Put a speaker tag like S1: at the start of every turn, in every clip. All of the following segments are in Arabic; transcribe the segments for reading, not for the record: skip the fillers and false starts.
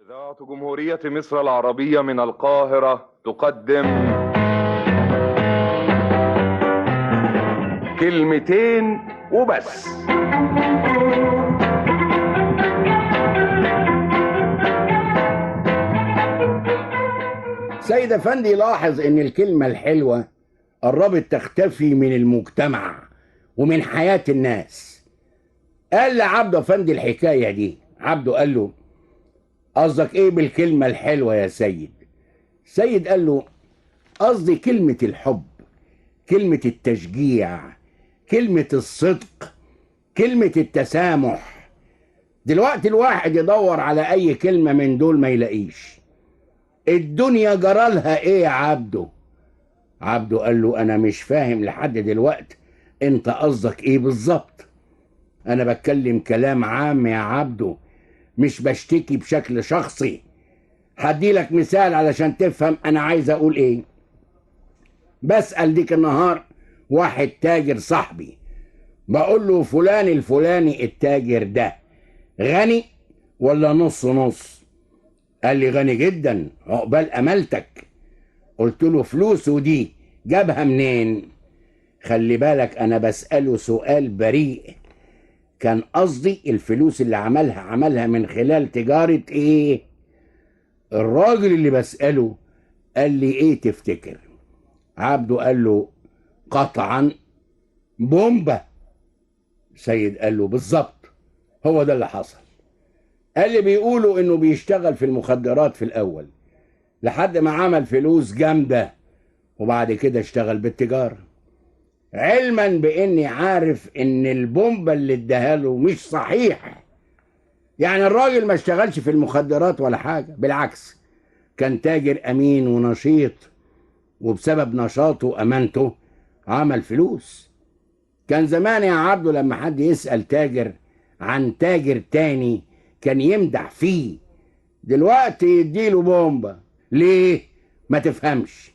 S1: إذاعة جمهورية مصر العربية من القاهرة تقدم كلمتين وبس.
S2: سيد أفندي لاحظ إن الكلمة الحلوة قربت تختفي من المجتمع ومن حياة الناس. قال لعبده أفندي الحكاية دي. عبده قال له: قصدك إيه بالكلمة الحلوة يا سيد؟ سيد قال له: قصدي كلمة الحب، كلمة التشجيع، كلمة الصدق، كلمة التسامح. دلوقتي الواحد يدور على أي كلمة من دول ما يلاقيش. الدنيا جرالها ايه يا عبده؟ عبده قال له: انا مش فاهم لحد دلوقتي انت قصدك ايه بالظبط. انا بتكلم كلام عام يا عبده، مش بشتكي بشكل شخصي. هديلك مثال علشان تفهم انا عايز اقول ايه. بسأل ديك النهار واحد تاجر صاحبي، بقول له: فلان الفلاني التاجر ده غني ولا نص نص؟ قال لي: غني جدا، عقبال امالتك. قلت له: فلوسه دي جابها منين؟ خلي بالك انا بسأله سؤال بريء. كان قصدي الفلوس اللي عملها من خلال تجارة ايه؟ الراجل اللي بسأله قال لي: ايه تفتكر؟ عبده قال له: قطعا بومبا. سيد قال له: بالظبط، هو ده اللي حصل. قال لي: بيقولوا انه بيشتغل في المخدرات في الاول لحد ما عمل فلوس جامدة، وبعد كده اشتغل بالتجارة، علما باني عارف ان البومبا اللي اداها له مش صحيح. يعني الراجل ما اشتغلش في المخدرات ولا حاجة، بالعكس كان تاجر امين ونشيط، وبسبب نشاطه وامانته عمل فلوس. كان زمان يا عبده لما حد يسأل تاجر عن تاجر تاني كان يمدح فيه، دلوقتي يديله بومبا. ليه؟ ما تفهمش.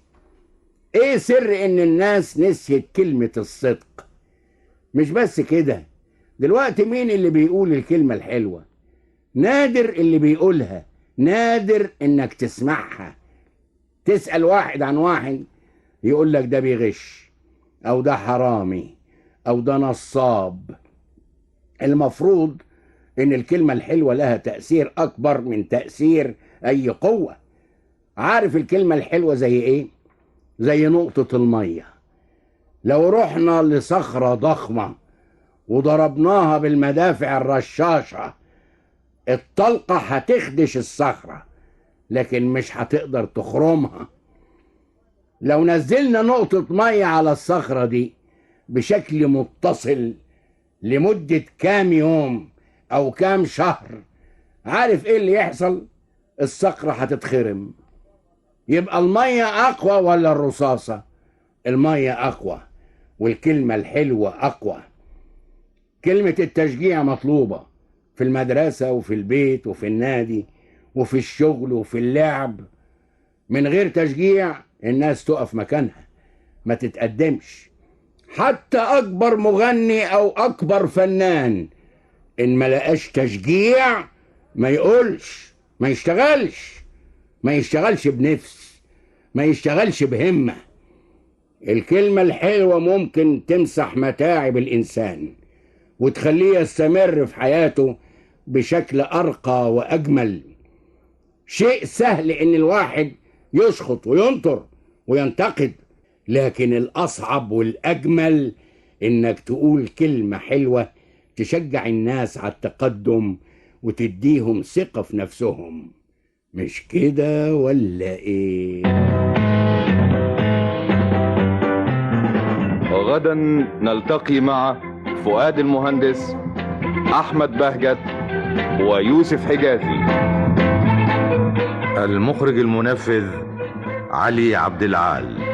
S2: ايه سر ان الناس نسيت كلمة الصدق؟ مش بس كده، دلوقتي مين اللي بيقول الكلمة الحلوة؟ نادر اللي بيقولها، نادر انك تسمعها. تسأل واحد عن واحد يقول لك: ده بيغش، او ده حرامي، او ده نصاب. المفروض ان الكلمة الحلوة لها تأثير اكبر من تأثير اي قوة. عارف الكلمة الحلوة زي ايه؟ زي نقطة المية. لو رحنا لصخرة ضخمة وضربناها بالمدافع الرشاشة، الطلقة هتخدش الصخرة لكن مش هتقدر تخرمها. لو نزلنا نقطة مية على الصخرة دي بشكل متصل لمدة كام يوم أو كام شهر، عارف إيه اللي يحصل؟ الصخرة هتتخرم. يبقى المية أقوى ولا الرصاصة؟ المية أقوى، والكلمة الحلوة أقوى. كلمة التشجيع مطلوبة في المدرسة وفي البيت وفي النادي وفي الشغل وفي اللعب. من غير تشجيع الناس تقف مكانها، ما تتقدمش. حتى أكبر مغني أو أكبر فنان إن ما لقاش تشجيع ما يقولش، ما يشتغلش بنفس، ما يشتغلش بهمة. الكلمة الحلوة ممكن تمسح متاعب الإنسان وتخليه يستمر في حياته بشكل أرقى وأجمل. شيء سهل إن الواحد يشخط وينطر وينتقد، لكن الأصعب والأجمل إنك تقول كلمة حلوة تشجع الناس على التقدم وتديهم ثقة في نفسهم. مش كده ولا إيه؟
S1: وغدا نلتقي مع فؤاد المهندس، أحمد بهجت، ويوسف حجازي.
S3: المخرج المنفذ علي عبد العال.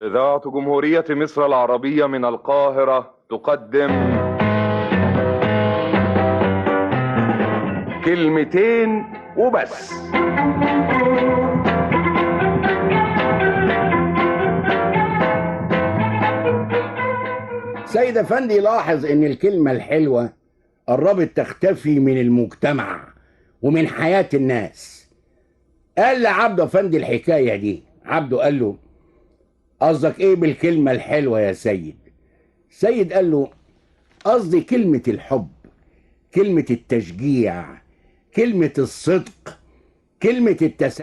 S1: إذاعة جمهورية مصر العربية من القاهرة تقدم كلمتين وبس.
S2: سيد افندي لاحظ ان الكلمة الحلوة قربت تختفي من المجتمع ومن حياة الناس. قال لعبده افندي الحكاية دي. عبده قال له: قصدك ايه بالكلمة الحلوة يا سيد؟ سيد قال له: قصدي كلمة الحب، كلمة التشجيع، كلمة الصدق، كلمة